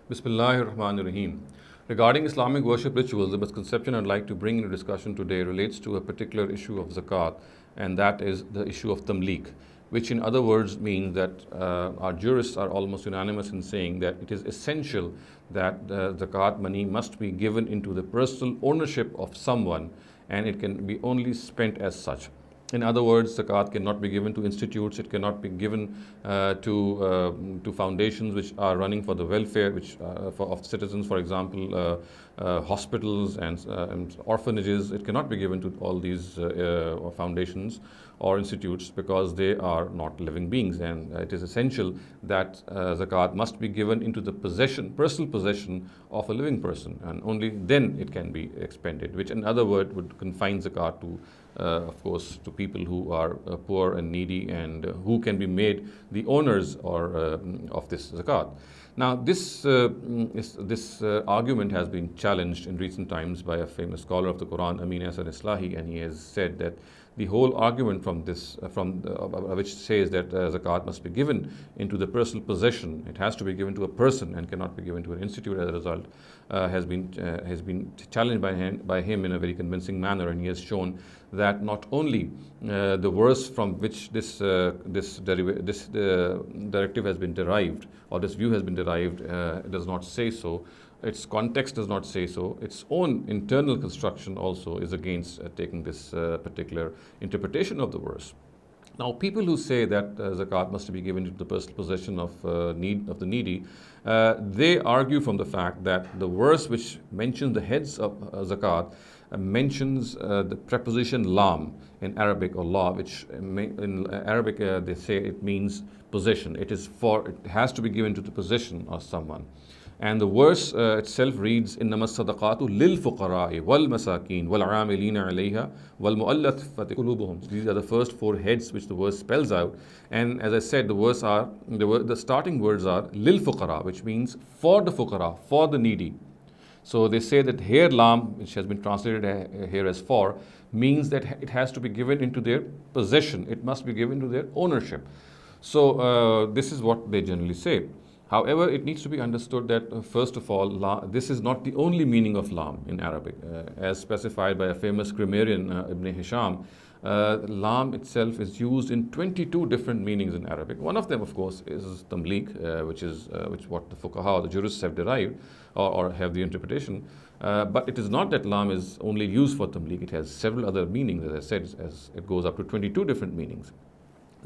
Bismillahirrahmanirrahim. Regarding Islamic worship rituals, the misconception I'd like to bring into discussion today relates to a particular issue of zakat, and that is the issue of tamlik, which in other words means that our jurists are almost unanimous in saying that it is essential that zakat money must be given into the personal ownership of someone, and it can be only spent as such. In other words, zakat cannot be given to institutes, it cannot be given to foundations which are running for the welfare of citizens, for example, hospitals and orphanages. It cannot be given to all these foundations or institutes because they are not living beings, and it is essential that zakat must be given into the personal possession of a living person, and only then it can be expended, which in other words would confine zakat to of course, to people who are poor and needy and who can be made the owners of this zakat. Now, this argument has been challenged in recent times by a famous scholar of the Quran, Amin Hasan Islahi, and he has said that the whole argument which says that zakat must be given into the personal possession, it has to be given to a person and cannot be given to an institute as a result, has been challenged by him in a very convincing manner, and he has shown that not only the verse from which this directive has been derived, or this view has been derived, does not say so. Its context does not say so. Its own internal construction also is against taking this particular interpretation of the verse. Now, people who say that zakat must be given to the personal possession of the needy, they argue from the fact that the verse which mentions the heads of zakat mentions the preposition lam in Arabic, or law, which in Arabic they say it means possession. It has to be given to the possession of someone. And the verse itself reads, إِنَّمَا الصَّدَقَاتُ لِلْفُقَرَاءِ وَالْمَسَاكِينِ وَالْعَامِلِينَ عَلَيْهَا وَالْمُؤَلَّفَةِ قُلُوبُهُم. These are the first four heads which the verse spells out. And as I said, the starting words are lil-fuqara, which means for the fuqara, for the needy. So they say that here lam, which has been translated here as for, means that it has to be given into their possession. It must be given to their ownership. So this is what they generally say. However, it needs to be understood that first of all, this is not the only meaning of lam in Arabic. As specified by a famous grammarian, Ibn Hisham, lam itself is used in 22 different meanings in Arabic. One of them, of course, is tamlik, which what the fuqaha, the jurists have derived or have the interpretation. But it is not that lam is only used for tamlik. It has several other meanings, as I said, as it goes up to 22 different meanings.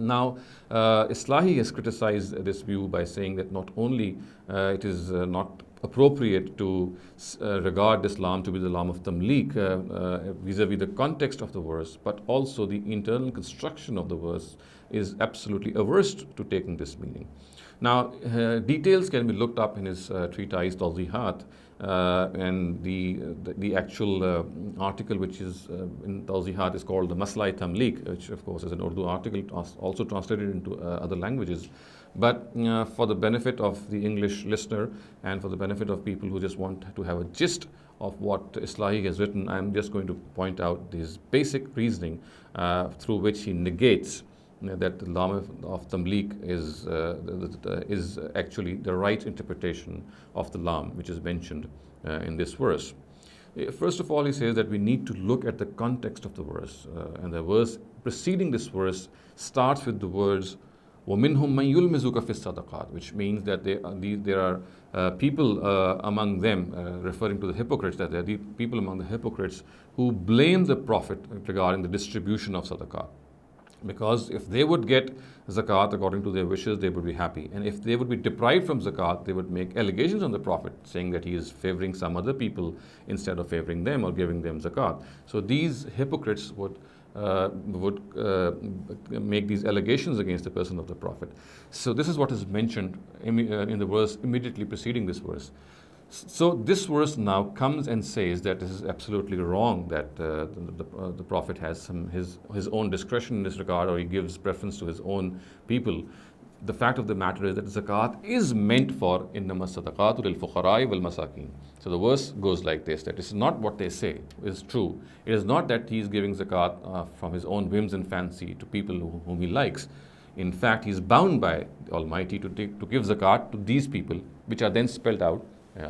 Now, Islahi has criticized this view by saying that not only it is not appropriate to regard this lam to be the lam of tamlik vis-a-vis the context of the verse, but also the internal construction of the verse is absolutely averse to taking this meaning. Now, details can be looked up in his treatise Tawzihat, and the actual article which is in Tawzihat is called the Maslai Tamlik, which of course is an Urdu article also translated into other languages. But for the benefit of the English listener and for the benefit of people who just want to have a gist of what Islahi has written, I'm just going to point out his basic reasoning through which he negates that the lam of tamlik is actually the right interpretation of the lam which is mentioned in this verse. First of all, he says that we need to look at the context of the verse, and the verse preceding this verse starts with the words وَمِنْهُمْ مَنْ يُلْمِزُكَ فِي الصَّدَقَاتِ, which means that there are people among them, referring to the hypocrites, that there are the people among the hypocrites who blame the Prophet regarding the distribution of sadaqah. Because if they would get zakat according to their wishes, they would be happy. And if they would be deprived from zakat, they would make allegations on the Prophet, saying that he is favoring some other people instead of favoring them or giving them zakat. So these hypocrites would make these allegations against the person of the Prophet. So this is what is mentioned in the verse immediately preceding this verse. So this verse now comes and says that this is absolutely wrong, that the Prophet has his own discretion in this regard, or he gives preference to his own people. The fact of the matter is that zakat is meant for innama sadaqatu lil fuqara'i wal masakin. So the verse goes like this, that this is not what they say is true. It is not that he is giving zakat from his own whims and fancy to people whom he likes. In fact, he's bound by the Almighty to give zakat to these people, which are then spelled out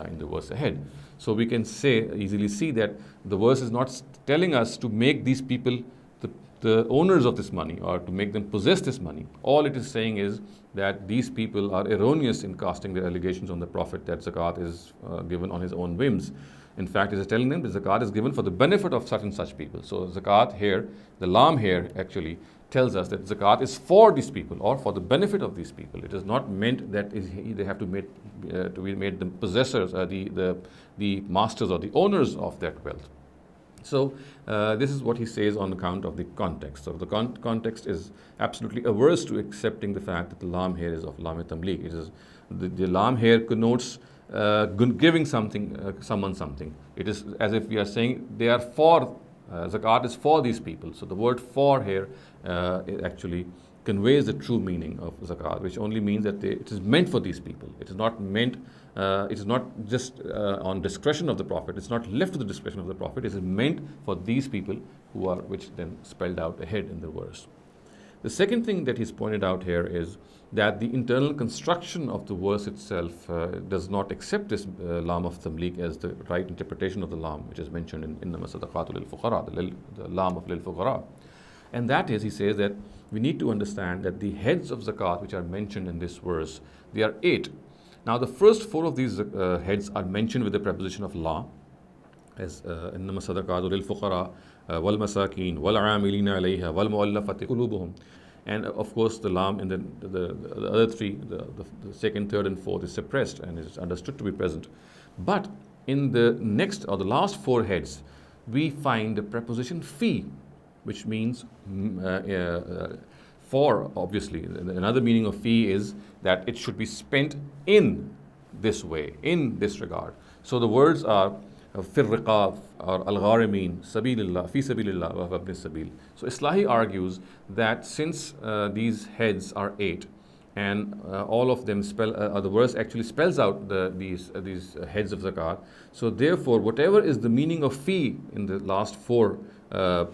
in the verse ahead. So we can easily see that the verse is not telling us to make these people the owners of this money or to make them possess this money. All it is saying is that these people are erroneous in casting their allegations on the Prophet that zakat is given on his own whims. In fact, it is telling them that zakat is given for the benefit of such and such people. So zakat here, the lam here actually tells us that zakat is for these people or for the benefit of these people. It is not meant that they have to be made the possessors, the masters or the owners of that wealth. So this is what he says on account of the context. So the context is absolutely averse to accepting the fact that the lam here is of lam tamlik. It is the lam here connotes giving someone something. It is as if we are saying they are for zakat is for these people. So the word for here it actually conveys the true meaning of zakat, which only means that it is meant for these people. It is not meant. It is not just on discretion of the Prophet. It's not left to the discretion of the Prophet. It is meant for these people which then spelled out ahead in the verse. The second thing that he's pointed out here is that the internal construction of the verse itself does not accept this lam of tamlik as the right interpretation of the lam, which is mentioned in Innama sadaqatu lil fuqara, the lam of lil fuqara. And that is, he says that we need to understand that the heads of zakat which are mentioned in this verse, they are 8. Now the first 4 of these heads are mentioned with the preposition of la, as innama sadaqatu lil fuqara wal masakin wal amilina alayha wal muallafati qulubuhum. And of course the lam in the other 3, the second, third and fourth is suppressed and is understood to be present. But in the next or the last 4 heads, we find the preposition fi, which means for, obviously. Another meaning of fi is that it should be spent in this way, in this regard. So the words are fir riqab or al-gharimin, sabilillah, fi sabilillah wa ibn sabil. So Islahi argues that since these heads are 8 and all of them the verse actually spells out these heads of zakat, so therefore whatever is the meaning of fi in the last 4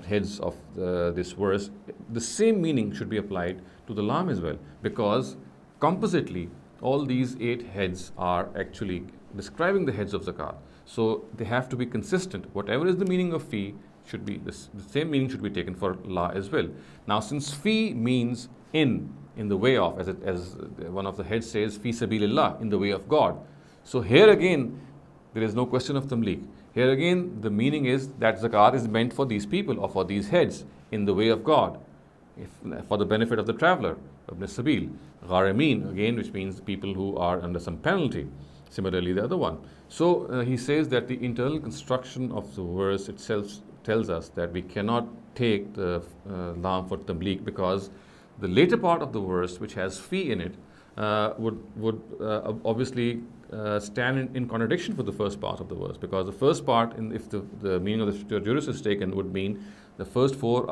heads of this verse, the same meaning should be applied to the lam as well, because compositely all these 8 heads are actually describing the heads of zakat. So they have to be consistent. Whatever is the meaning of fi should be the same meaning should be taken for la as well. Now since fi means in the way of, as one of the heads says, fi sabilillah, in the way of God. So here again there is no question of tamlik. Here again the meaning is that zakat is meant for these people or for these heads in the way of God, for the benefit of the traveler, ibn sabil. Gharamin again, which means people who are under some penalty. Similarly the other one. So he says that the internal construction of the verse itself tells us that we cannot take the lam for tamlik, because the later part of the verse, which has fi in it, would obviously stand in contradiction for the first part of the verse, because the first part, if the meaning of the jurist is taken, would mean the first four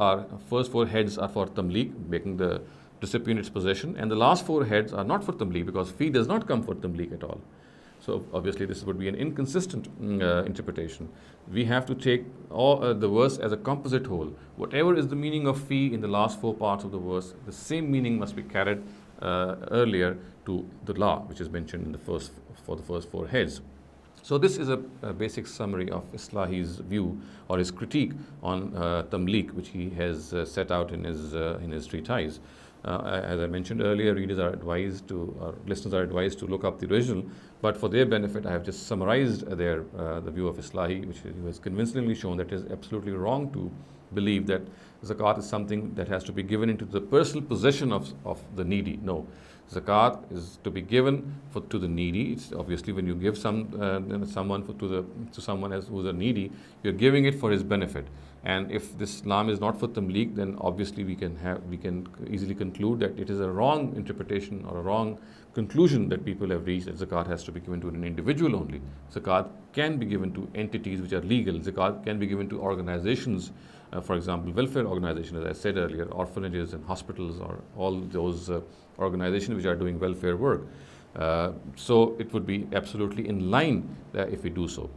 heads are for tamlik, making the recipient its possession, and the last 4 heads are not for tamlik, because fi does not come for tamlik at all. So obviously this would be an inconsistent interpretation. We have to take the verse as a composite whole. Whatever is the meaning of fi in the last 4 parts of the verse, the same meaning must be carried earlier to the la, which is mentioned in for the first 4 heads. So this is a basic summary of Islahi's view or his critique on tamlik, which he has set out in his treatise. As I mentioned earlier, listeners are advised to look up the original, but for their benefit, I have just summarized the view of Islahi, which he has convincingly shown that it is absolutely wrong to believe that zakat is something that has to be given into the personal possession of the needy. No, zakat is to be given to the needy. It's obviously when you give someone who's a needy, you're giving it for his benefit. And if this lam is not for tamlik, then obviously we can easily conclude that it is a wrong interpretation or a wrong conclusion that people have reached, that zakat has to be given to an individual only. Zakat can be given to entities which are legal. Zakat can be given to organizations, for example, welfare organizations, as I said earlier, orphanages and hospitals, or all those organizations which are doing welfare work. So it would be absolutely in line if we do so.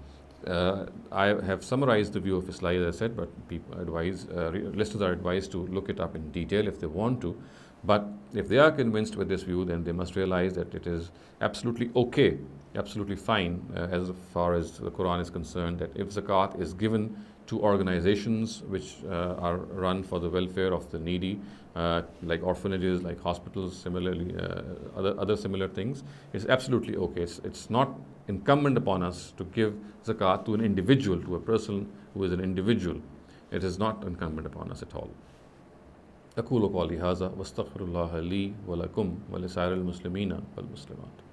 I have summarized the view of Islam, as I said, but listeners are advised to look it up in detail if they want to. But if they are convinced with this view, then they must realize that it is absolutely okay, absolutely fine, as far as the Quran is concerned, that if zakat is given to organizations which are run for the welfare of the needy, like orphanages, like hospitals, similarly, other similar things, it's absolutely okay. It's not incumbent upon us to give zakat to an individual, to a person who is an individual. It is not incumbent upon us at all. أقول قولي هذا واستغفر الله لي ولكم ولسائر المسلمين والمسلمات.